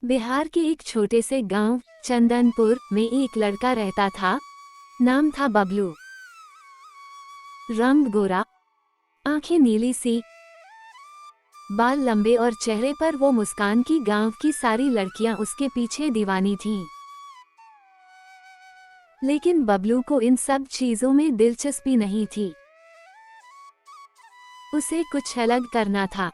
बिहार के एक छोटे से गांव चंदनपुर में एक लड़का रहता था। नाम था बबलू। रंग गोरा, आंखें नीली सी, बाल लंबे और चेहरे पर वो मुस्कान की गांव की सारी लड़कियां उसके पीछे दीवानी थीं। लेकिन बबलू को इन सब चीजों में दिलचस्पी नहीं थी। उसे कुछ अलग करना था।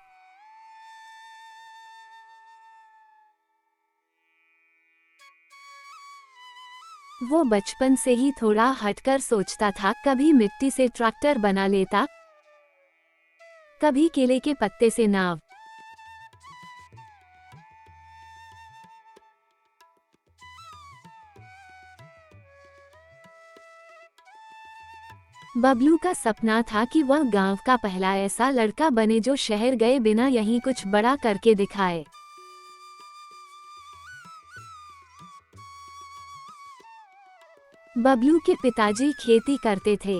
वो बचपन से ही थोड़ा हटकर सोचता था। कभी मिट्टी से ट्रैक्टर बना लेता, कभी केले के पत्ते से नाव। बबलू का सपना था कि वह गांव का पहला ऐसा लड़का बने जो शहर गए बिना यहीं कुछ बड़ा करके दिखाए। बबलू के पिताजी खेती करते थे।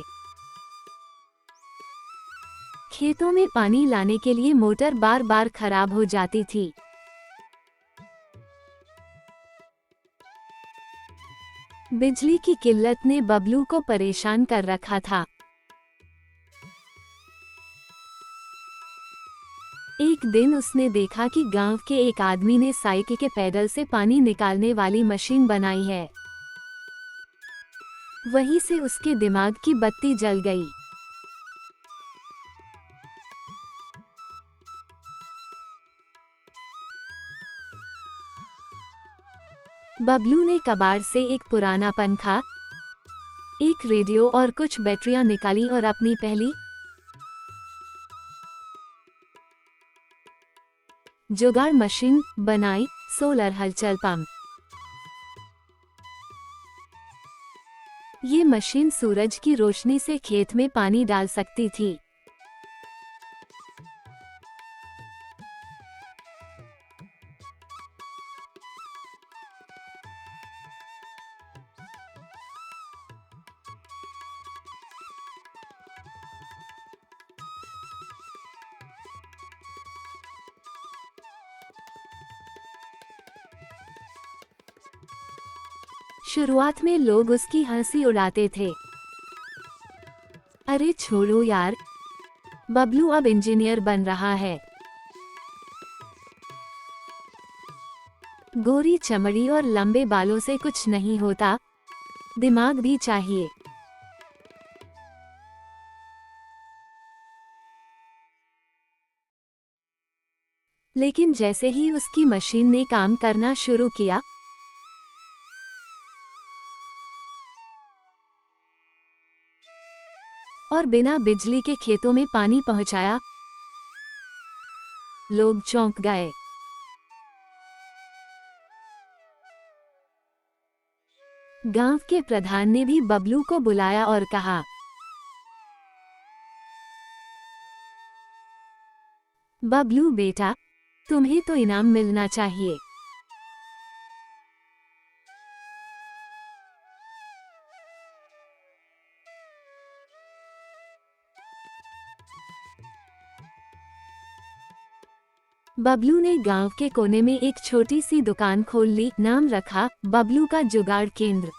खेतों में पानी लाने के लिए मोटर बार बार खराब हो जाती थी। बिजली की किल्लत ने बबलू को परेशान कर रखा था। एक दिन उसने देखा कि गांव के एक आदमी ने साइकिल के पैडल से पानी निकालने वाली मशीन बनाई है। वहीं से उसके दिमाग की बत्ती जल गई। बबलू ने कबाड़ से एक पुराना पंखा, एक रेडियो और कुछ बैटरियां निकाली और अपनी पहली जुगाड़ मशीन बनाई, सोलर हलचल पंप। ये मशीन सूरज की रोशनी से खेत में पानी डाल सकती थी। शुरुआत में लोग उसकी हंसी उड़ाते थे। अरे छोड़ो यार, बबलू अब इंजीनियर बन रहा है। गोरी चमड़ी और लंबे बालों से कुछ नहीं होता, दिमाग भी चाहिए। लेकिन जैसे ही उसकी मशीन ने काम करना शुरू किया, और बिना बिजली के खेतों में पानी पहुंचाया, लोग चौंक गए। गांव के प्रधान ने भी बबलू को बुलाया और कहा, बबलू बेटा, तुम्हें तो इनाम मिलना चाहिए। बबलू ने गांव के कोने में एक छोटी सी दुकान खोल ली। नाम रखा बबलू का जुगाड़ केंद्र।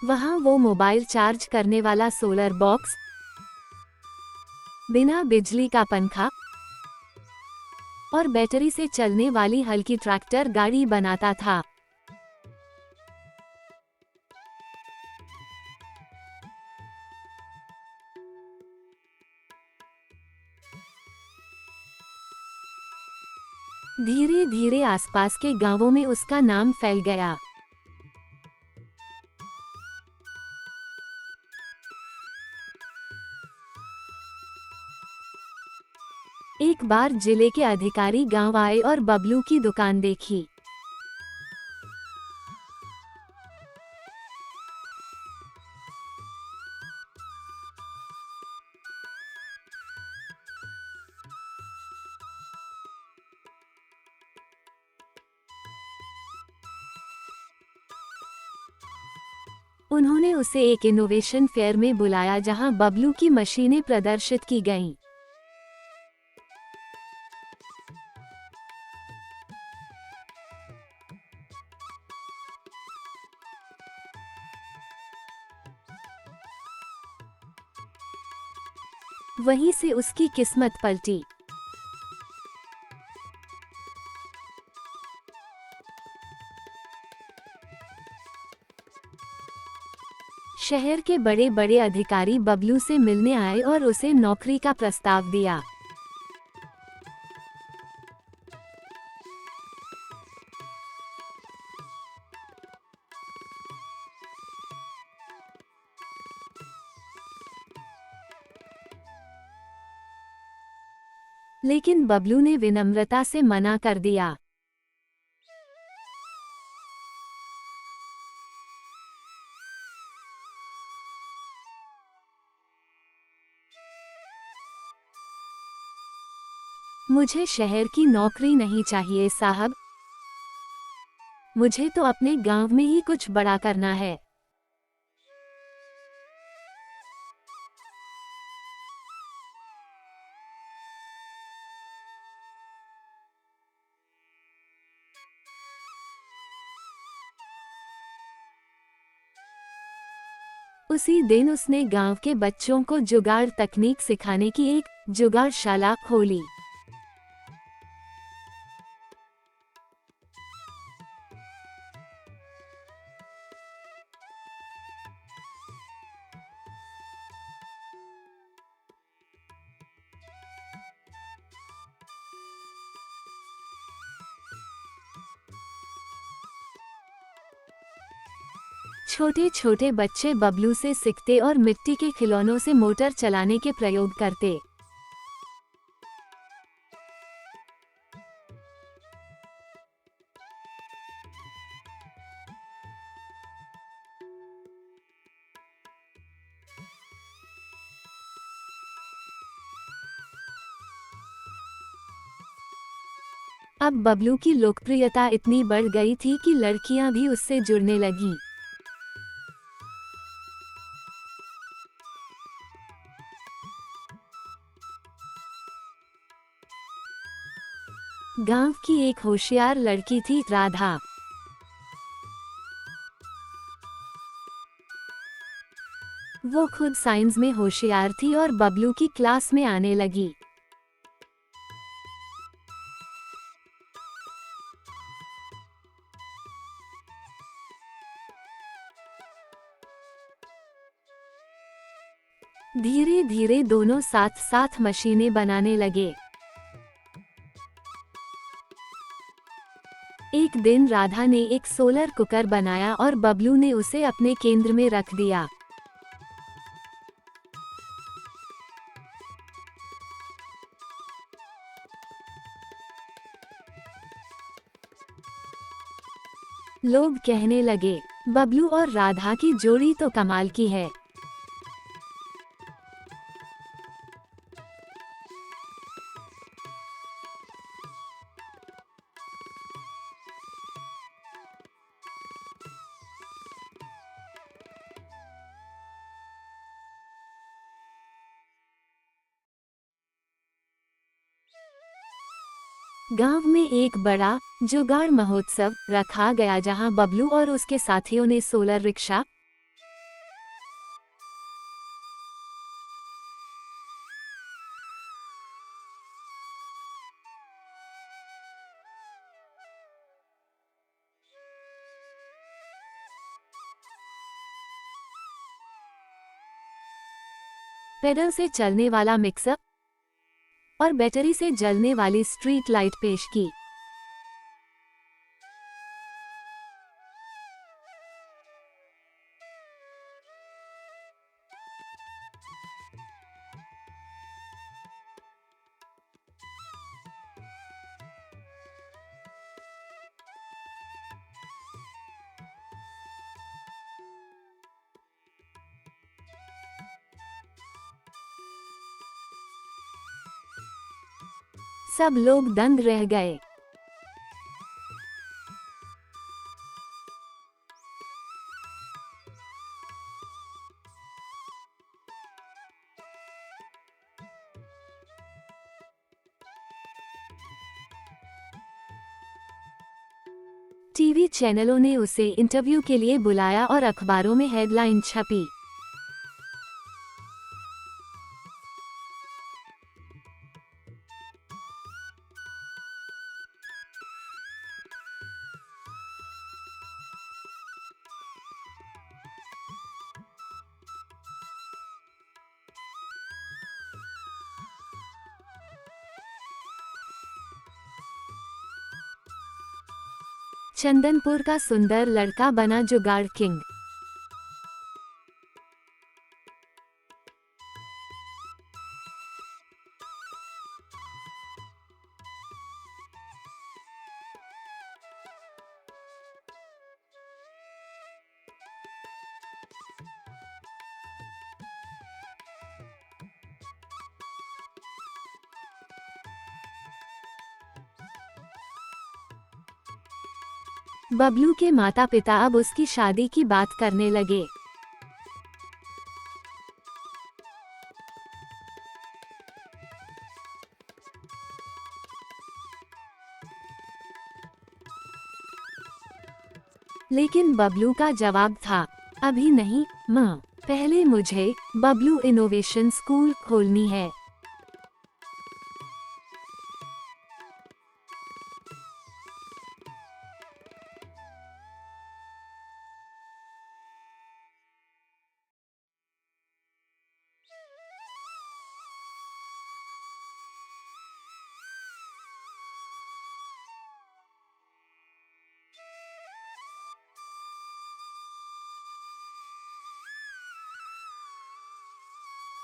वहां वो मोबाइल चार्ज करने वाला सोलर बॉक्स, बिना बिजली का पंखा और बैटरी से चलने वाली हल्की ट्रैक्टर गाड़ी बनाता था। धीरे धीरे आसपास के गांवों में उसका नाम फैल गया। एक बार जिले के अधिकारी गांव आए और बबलू की दुकान देखी। उन्होंने उसे एक इनोवेशन फेयर में बुलाया जहां बबलू की मशीनें प्रदर्शित की गईं। वहीं से उसकी किस्मत पलटी। शहर के बड़े बड़े अधिकारी बबलू से मिलने आए और उसे नौकरी का प्रस्ताव दिया। लेकिन बबलू ने विनम्रता से मना कर दिया। मुझे शहर की नौकरी नहीं चाहिए साहब। मुझे तो अपने गांव में ही कुछ बड़ा करना है। उसी दिन उसने गांव के बच्चों को जुगाड़ तकनीक सिखाने की एक जुगाड़शाला खोली। छोटे छोटे बच्चे बबलू से सीखते और मिट्टी के खिलौनों से मोटर चलाने के प्रयोग करते। अब बबलू की लोकप्रियता इतनी बढ़ गई थी कि लड़कियां भी उससे जुड़ने लगीं। गांव की एक होशियार लड़की थी राधा। वो खुद साइंस में होशियार थी और बबलू की क्लास में आने लगी। धीरे धीरे दोनों साथ साथ मशीनें बनाने लगे। एक दिन राधा ने एक सोलर कुकर बनाया और बबलू ने उसे अपने केंद्र में रख दिया। लोग कहने लगे, बबलू और राधा की जोड़ी तो कमाल की है। गांव में एक बड़ा जुगाड़ महोत्सव रखा गया जहां बबलू और उसके साथियों ने सोलर रिक्शा, पैडल से चलने वाला मिक्सर और बैटरी से जलने वाली स्ट्रीट लाइट पेश की। सब लोग दंग रह गए। टीवी चैनलों ने उसे इंटरव्यू के लिए बुलाया और अखबारों में हेडलाइन छपी। चंदनपुर का सुंदर लड़का बना जुगाड़ किंग। बबलू के माता पिता अब उसकी शादी की बात करने लगे। लेकिन बबलू का जवाब था, अभी नहीं माँ, पहले मुझे बबलू इनोवेशन स्कूल खोलनी है।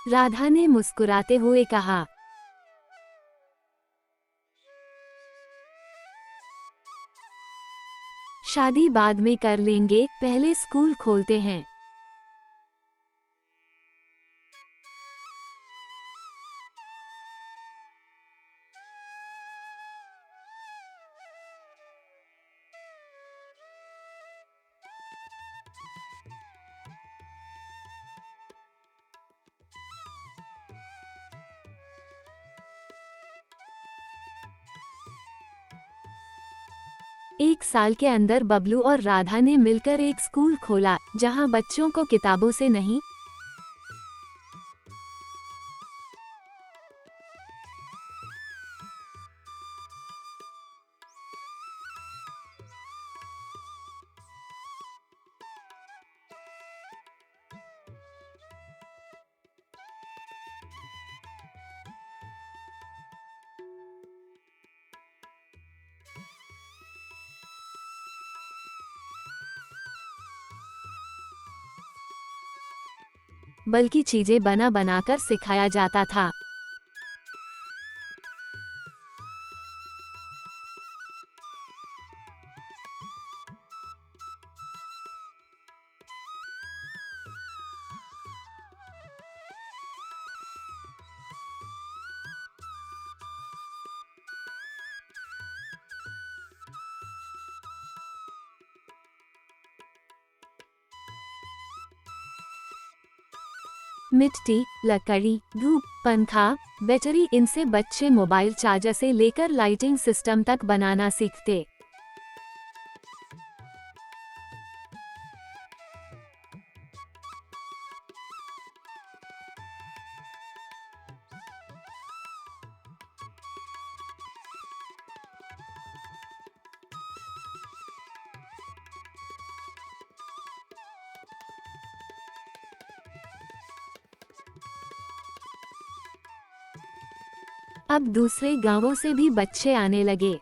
राधा ने मुस्कुराते हुए कहा, शादी बाद में कर लेंगे, पहले स्कूल खोलते हैं। एक साल के अंदर बबलू और राधा ने मिलकर एक स्कूल खोला, जहां बच्चों को किताबों से नहीं, बल्कि चीजें बना बनाकर सिखाया जाता था। मिट्टी, लकड़ी, धूप, पंखा, बैटरी, इनसे बच्चे मोबाइल चार्जर से लेकर लाइटिंग सिस्टम तक बनाना सीखते। अब दूसरे गांवों से भी बच्चे आने लगे।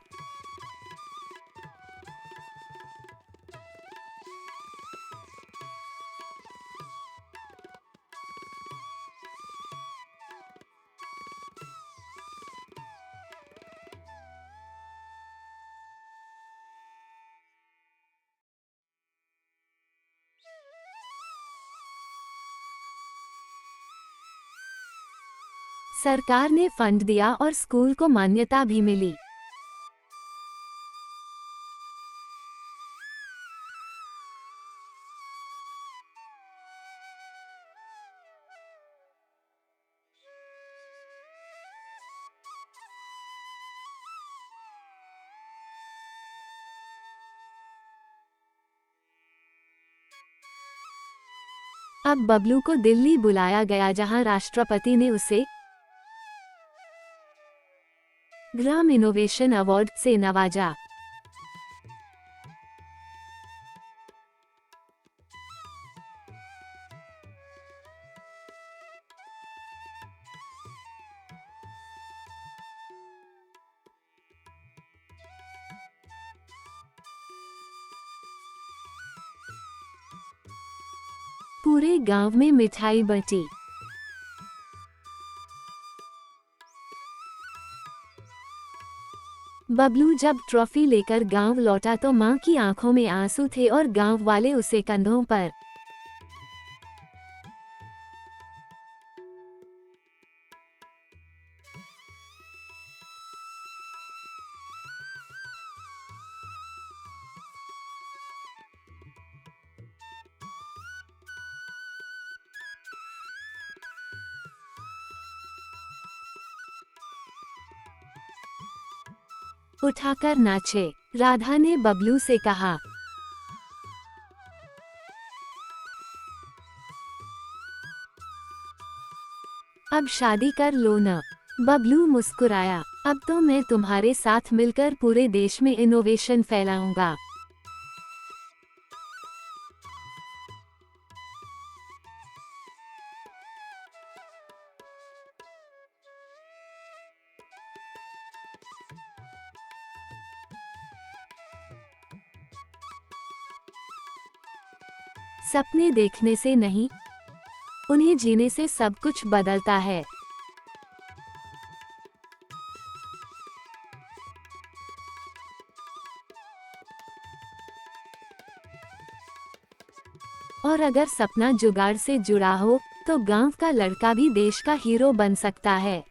सरकार ने फंड दिया और स्कूल को मान्यता भी मिली। अब बबलू को दिल्ली बुलाया गया जहां राष्ट्रपति ने उसे ग्राम इनोवेशन अवार्ड से नवाजा। पूरे गांव में मिठाई बंटी। बबलू जब ट्रॉफी लेकर गांव लौटा तो मां की आंखों में आंसू थे और गांव वाले उसे कंधों पर उठाकर नाचे। राधा ने बबलू से कहा, अब शादी कर लो न। बबलू मुस्कुराया, अब तो मैं तुम्हारे साथ मिलकर पूरे देश में इनोवेशन फैलाऊंगा। सपने देखने से नहीं, उन्हें जीने से सब कुछ बदलता है। और अगर सपना जुगाड़ से जुड़ा हो तो गांव का लड़का भी देश का हीरो बन सकता है।